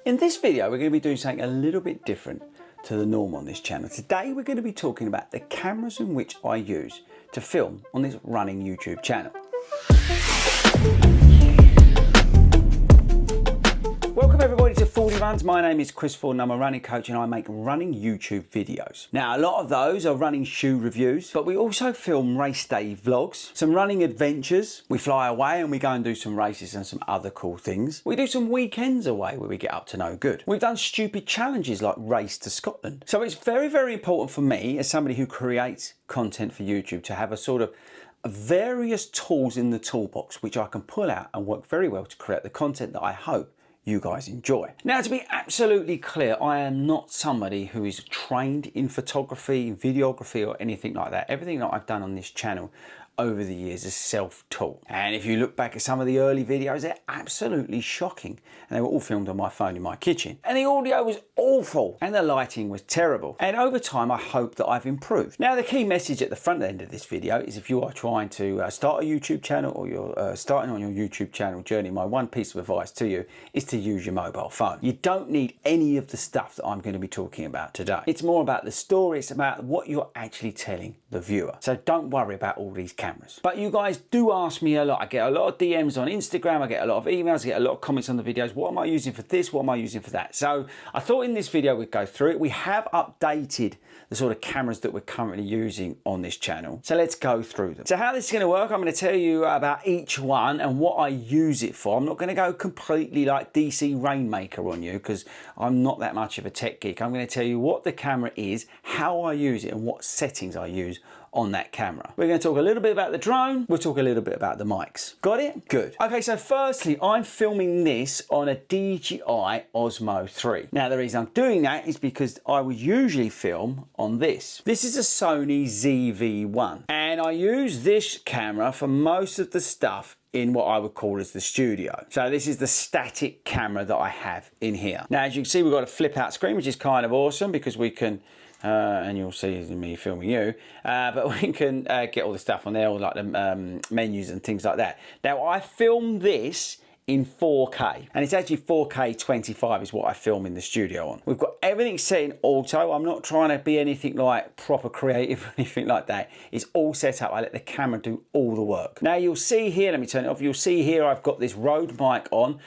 In this video, we're going to be doing something a little bit different to the norm on this channel. Today, we're going to be talking about the cameras in which I use to film on this running YouTube channel. Welcome everybody to FORDY Runs. My name is Chris Ford and I'm a running coach and I make running YouTube videos. Now a lot of those are running shoe reviews, but we also film race day vlogs, some running adventures. We fly away and we go and do some races and some other cool things. We do some weekends away where we get up to no good. We've done stupid challenges like Race to Scotland. So it's very, very important for me as somebody who creates content for YouTube to have a sort of various tools in the toolbox which I can pull out and work very well to create the content that I hope you guys enjoy. Now, to be absolutely clear, I am not somebody who is trained in photography, videography, or anything like that. Everything that I've done on this channel over the years is self-taught. And if you look back at some of the early videos, they're absolutely shocking. And they were all filmed on my phone in my kitchen. And the audio was awful and the lighting was terrible. And over time, I hope that I've improved. Now, the key message at the front end of this video is if you are trying to start a YouTube channel or you're starting on your YouTube channel journey, my one piece of advice to you is to use your mobile phone. You don't need any of the stuff that I'm going to be talking about today. It's more about the story. It's about what you're actually telling the viewer. So don't worry about all these cameras. But you guys do ask me a lot. I get a lot of DMs on Instagram. I get a lot of emails. I get a lot of comments on the videos. What am I using for this? What am I using for that? So I thought in this video we'd go through it. We have updated the sort of cameras that we're currently using on this channel. So let's go through them. So how this is going to work, I'm going to tell you about each one and what I use it for. I'm not going to go completely like DC Rainmaker on you because I'm not that much of a tech geek. I'm going to tell you what the camera is, how I use it and what settings I use on that camera. We're going to talk a little bit about the drone. We'll talk a little bit about the mics. Got it? Good. Okay, so firstly, I'm filming this on a DJI Osmo 3. Now, the reason I'm doing that is because I would usually film on this. This is a Sony ZV-1, and I use this camera for most of the stuff in what I would call as the studio. So this is the static camera that I have in here. Now, as you can see, we've got a flip out screen, which is kind of awesome because we can and you'll see me filming you, but we can get all the stuff on there, all like the menus and things like that. Now, I filmed this in 4K, and it's actually 4K 25 is what I film in the studio on. We've got everything set in auto. I'm not trying to be anything like proper creative or anything like that. It's all set up. I let the camera do all the work. Now you'll see here, let me turn it off. You'll see here I've got this Rode mic on.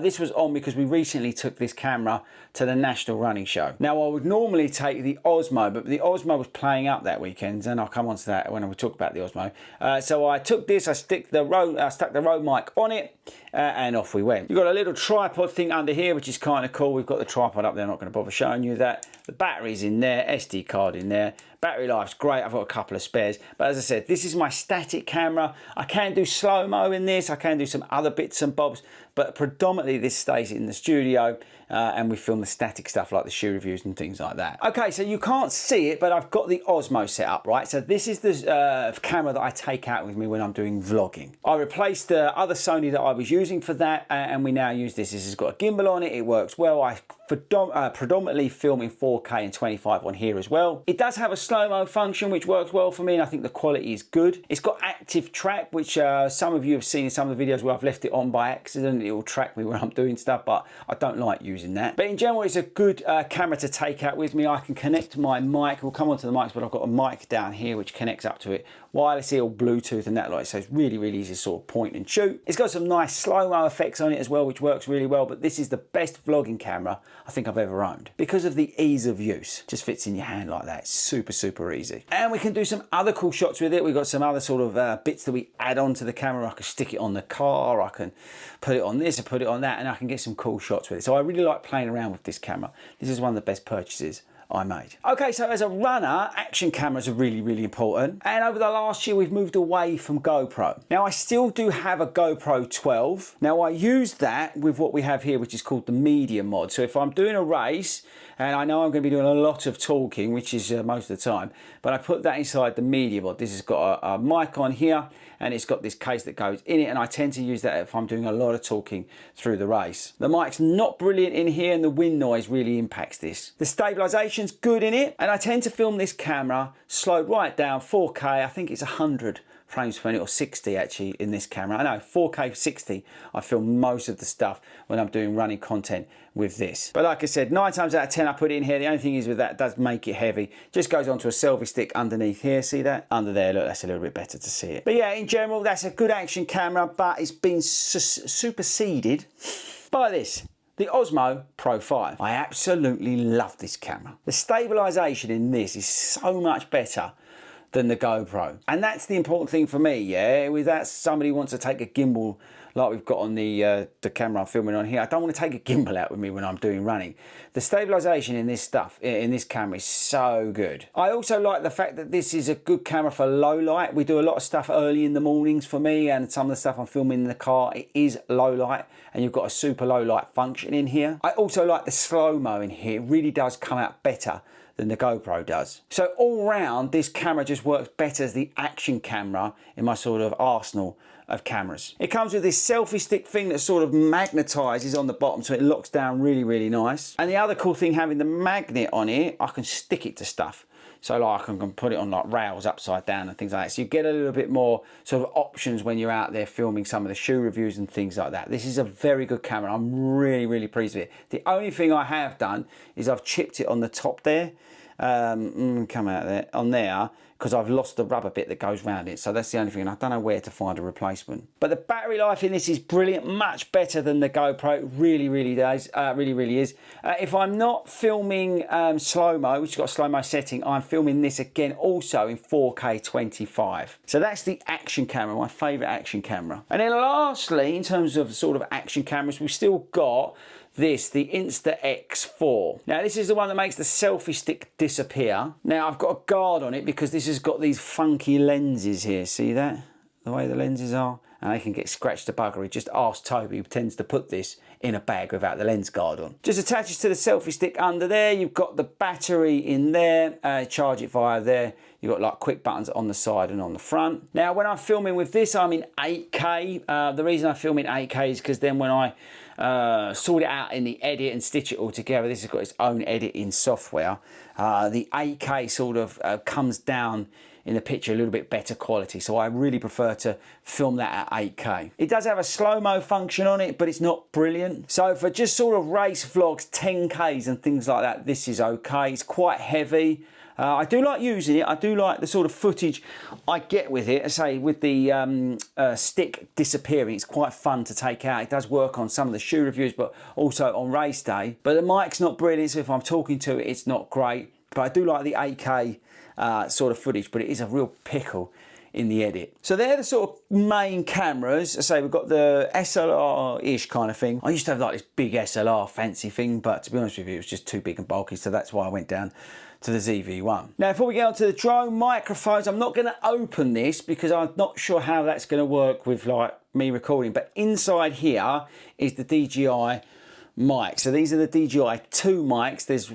This was on because we recently took this camera to the National Running Show. Now I would normally take the Osmo, but the Osmo was playing up that weekend, and I'll come on to that when we talk about the Osmo. So I took this, I stuck the Rode mic on it, and off we went. You've got a little tripod thing under here, which is kind of cool. We've got the tripod up there. I'm not going to bother showing you that. The battery's in there, SD card in there. Battery life's great. I've got a couple of spares. But as I said, this is my static camera. I can do slow-mo in this. I can do some other bits and bobs, but predominantly this stays in the studio and we film the static stuff like the shoe reviews and things like that. Okay, so you can't see it, but I've got the Osmo set up, right? So this is the camera that I take out with me when I'm doing vlogging. I replaced the other Sony that I was using for that, and we now use this. This has got a gimbal on it. It works well. I predominantly film in 4K and 25 on here as well. It does have a slow-mo function, which works well for me, and I think the quality is good. It's got active track, which some of you have seen in some of the videos where I've left it on by accident. It will track me when I'm doing stuff, but I don't like using that. But in general, it's a good camera to take out with me. I can connect my mic. We'll come on to the mics, but I've got a mic down here which connects up to it wirelessly or Bluetooth and that like, so it's really, really easy to sort of point and shoot. It's got some nice slow-mo effects on it as well, which works really well, but this is the best vlogging camera I think I've ever owned because of the ease of use. Just fits in your hand like that. It's super, super easy. And we can do some other cool shots with it. We've got some other sort of bits that we add on to the camera. I can stick it on the car, I can put it on this and put it on that, and I can get some cool shots with it. So I really like playing around with this camera. This is one of the best purchases I made. Okay, so as a runner, action cameras are really, really important. And over the last year, we've moved away from GoPro. Now, I still do have a GoPro 12. Now, I use that with what we have here, which is called the media mod. So if I'm doing a race, and I know I'm going to be doing a lot of talking, which is most of the time, but I put that inside the media mod. This has got a mic on here, and it's got this case that goes in it, and I tend to use that if I'm doing a lot of talking through the race. The mic's not brilliant in here, and the wind noise really impacts this. The stabilization's good in it, and I tend to film this camera slowed right down, 4K, I think it's 100 frames per minute, or 60 actually in this camera. I know 4K 60, I film most of the stuff when I'm doing running content with this. But like I said, 9 times out of 10 I put it in here. The only thing is with that, it does make it heavy. Just goes onto a selfie stick underneath here, see that? Under there, look, that's a little bit better to see it. But yeah, in general, that's a good action camera, but it's been superseded by this. The Osmo Pro 5. I absolutely love this camera. The stabilization in this is so much better than the GoPro. And that's the important thing for me, yeah? With that, somebody wants to take a gimbal like we've got on the camera I'm filming on here. I don't want to take a gimbal out with me when I'm doing running. The stabilization in this stuff, in this camera, is so good. I also like the fact that this is a good camera for low light. We do a lot of stuff early in the mornings for me, and some of the stuff I'm filming in the car, it is low light, and you've got a super low light function in here. I also like the slow-mo in here. It really does come out better than the GoPro does. So all round, this camera just works better as the action camera in my sort of arsenal of cameras. It comes with this selfie stick thing that sort of magnetizes on the bottom, so it locks down really, really nice. And the other cool thing, having the magnet on it, I can stick it to stuff. So like I can put it on like rails upside down and things like that. So you get a little bit more sort of options when you're out there filming some of the shoe reviews and things like that. This is a very good camera. I'm really, really pleased with it. The only thing I have done is I've chipped it on the top there. Come out there, on there, because I've lost the rubber bit that goes around it. So that's the only thing, and I don't know where to find a replacement. But the battery life in this is brilliant, much better than the GoPro. It really, really does. Really, really is. If I'm not filming slow-mo, which has got a slow-mo setting, I'm filming this again also in 4K 25. So that's the action camera, my favourite action camera. And then lastly, in terms of sort of action cameras, we've still got this, the Insta360 X4. Now this is the one that makes the selfie stick disappear. Now I've got a guard on it because this has got these funky lenses here. See that? The way the lenses are? And they can get scratched to buggery. Just ask Toby, who tends to put this in a bag without the lens guard on. Just attaches to the selfie stick under there. You've got the battery in there. Charge it via there. You've got like quick buttons on the side and on the front. Now when I'm filming with this, I'm in 8K. The reason I film in 8K is because then when I sort it out in the edit and stitch it all together, this has got its own editing software. The 8K sort of comes down in the picture a little bit better quality, so I really prefer to film that at 8K. It does have a slow-mo function on it, but it's not brilliant. So for just sort of race vlogs, 10Ks and things like that, this is okay. It's quite heavy. I do like using it. I do like the sort of footage I get with it. I say with the stick disappearing, it's quite fun to take out. It does work on some of the shoe reviews, but also on race day. But the mic's not brilliant, so if I'm talking to it, it's not great. But I do like the 8K sort of footage, but it is a real pickle in the edit. So they're the sort of main cameras. I say we've got the SLR-ish kind of thing. I used to have like this big SLR fancy thing, but to be honest with you, it was just too big and bulky, so that's why I went down to the ZV-1. Now before we get on to the drone microphones, I'm not going to open this because I'm not sure how that's going to work with like me recording, but inside here is the DJI Mic. So these are the DJI 2 mics. There's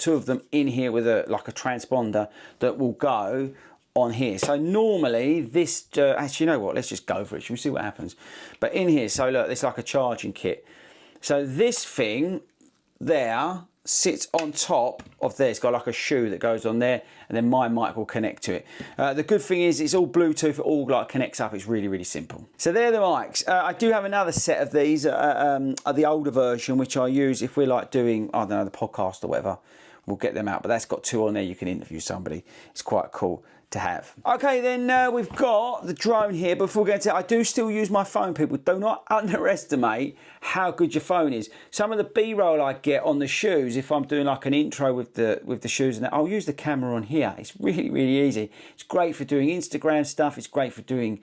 2 of them in here with like a transponder that will go on here. So normally this, actually you know what, let's just go for it. We'll see what happens. But in here, so look, it's like a charging kit. So this thing there sits on top of there. It's got like a shoe that goes on there, and then my mic will connect to it. The good thing is it's all Bluetooth, it all like connects up. It's really, really simple. So they're the mics. I do have another set of these, the older version, which I use if we're like doing, I don't know, the podcast or whatever. We'll get them out, but that's got 2 on there. You can interview somebody. It's quite cool to have. Okay, then we've got the drone here. Before we get to it, I do still use my phone, people. Do not underestimate how good your phone is. Some of the B-roll I get on the shoes, if I'm doing like an intro with the shoes, and I'll use the camera on here. It's really, really easy. It's great for doing Instagram stuff. It's great for doing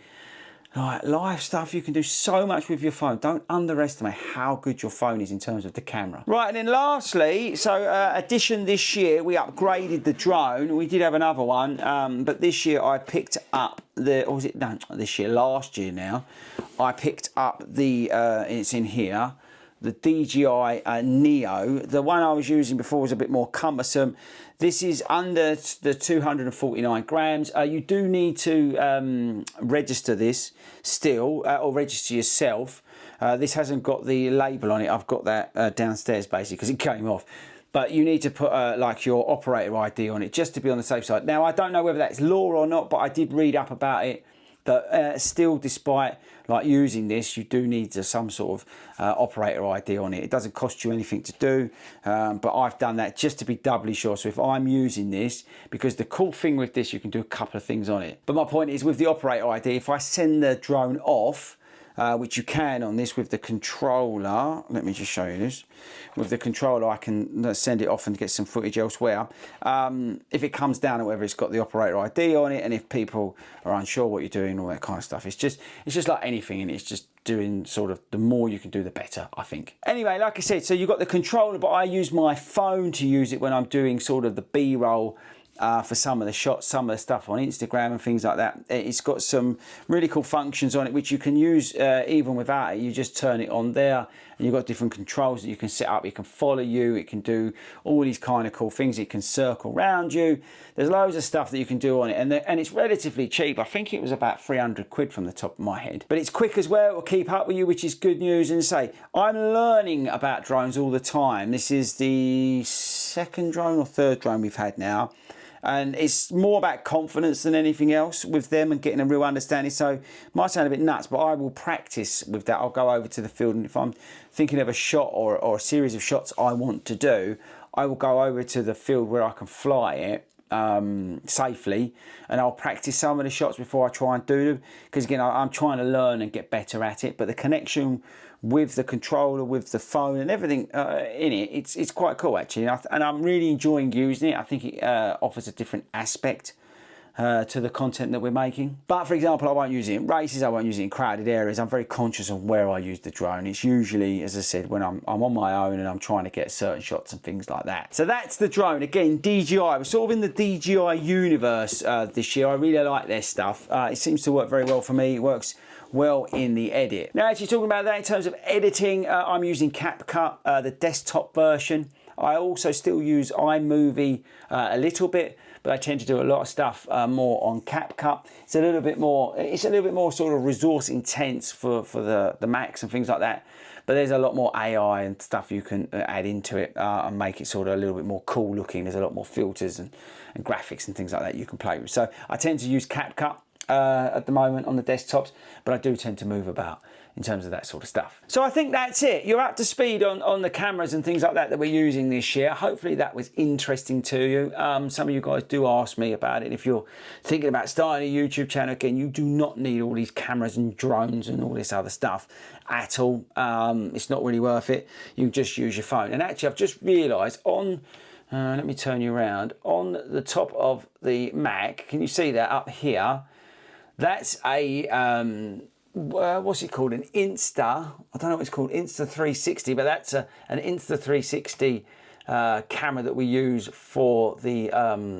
like live stuff. You can do so much with your phone. Don't underestimate how good your phone is in terms of the camera. Right, and then lastly, so addition this year, we upgraded the drone. We did have another one, but this year I picked up the, or was it, no, this year, last year now, I picked up the, it's in here, the DJI Neo. The one I was using before was a bit more cumbersome. This is under the 249 grams. You do need to register this still, or register yourself. This hasn't got the label on it. I've got that downstairs basically because it came off. But you need to put like your operator ID on it just to be on the safe side. Now, I don't know whether that's law or not, but I did read up about it But still, despite like using this, you do need some sort of operator ID on it. It doesn't cost you anything to do, but I've done that just to be doubly sure. So if I'm using this, because the cool thing with this, you can do a couple of things on it. But my point is, with the operator ID, if I send the drone off, which you can on this with the controller. Let me just show you this. With the controller, I can send it off and get some footage elsewhere. If it comes down or whether it's got the operator ID on it, and if people are unsure what you're doing, all that kind of stuff. It's just like anything, and it's just doing sort of, the more you can do, the better, I think. Anyway, like I said, so you've got the controller, but I use my phone to use it when I'm doing sort of the B-roll for some of the shots, some of the stuff on Instagram and things like that. It's got some really cool functions on it which you can use even without it. You just turn it on there and you've got different controls that you can set up. It can follow you, it can do all these kind of cool things, it can circle around you. There's loads of stuff that you can do on it, and it's relatively cheap. I think it was about 300 quid from the top of my head. But it's quick as well, it will keep up with you, which is good news. And say, I'm learning about drones all the time. This is the second drone or third drone we've had now. And it's more about confidence than anything else with them and getting a real understanding. So it might sound a bit nuts, but I will practice with that. I'll go over to the field, and if I'm thinking of a shot or a series of shots I want to do, I will go over to the field where I can fly it safely, and I'll practice some of the shots before I try and do them, because again, I'm trying to learn and get better at it. But the connection with the controller, with the phone and everything in it, it's quite cool actually, and I'm really enjoying using it. I think it offers a different aspect to the content that we're making. But for example, I won't use it in races, I won't use it in crowded areas. I'm very conscious of where I use the drone. It's usually, as I said, when I'm on my own and I'm trying to get certain shots and things like that. So that's the drone. Again, DJI. We're sort of in the DJI universe this year. I really like their stuff. It seems to work very well for me. It works well in the edit. Now, actually talking about that in terms of editing, I'm using CapCut, the desktop version. I also still use iMovie a little bit, but I tend to do a lot of stuff more on CapCut. It's a little bit more sort of resource intense for the Macs and things like that. But there's a lot more AI and stuff you can add into it and make it sort of a little bit more cool looking. There's a lot more filters and graphics and things like that you can play with. So I tend to use CapCut at the moment on the desktops, but I do tend to move about in terms of that sort of stuff. So I think that's it. You're up to speed on the cameras and things like that we're using this year. Hopefully that was interesting to you. Some of you guys do ask me about it. If you're thinking about starting a YouTube channel, again, you do not need all these cameras and drones and all this other stuff at all. It's not really worth it. You just use your phone. And actually, I've just realized on let me turn you around, on the top of the Mac, can you see that up here? That's a what's it called? An I don't know what it's called, Insta360, but that's an Insta360 camera that we use for the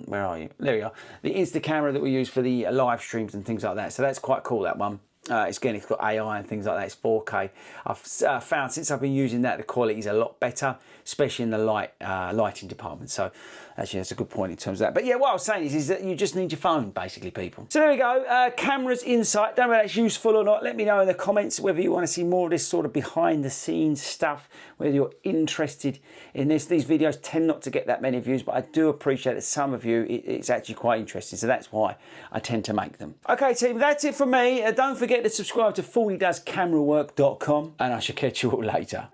where are you? There we are. The Insta camera that we use for the live streams and things like that. So that's quite cool, that one. It's got AI and things like that. It's 4K. I've found since I've been using that, the quality is a lot better, especially in the lighting department. So actually, that's a good point in terms of that. But yeah, what I was saying is that you just need your phone, basically, people. So there we go. Cameras insight. Don't know if that's useful or not. Let me know in the comments whether you want to see more of this sort of behind the scenes stuff, whether you're interested in this. These videos tend not to get that many views, but I do appreciate that some of you, it's actually quite interesting. So that's why I tend to make them. Okay, team, that's it from me. Don't forget to subscribe to FORDY-camerawork.com, and I shall catch you all later.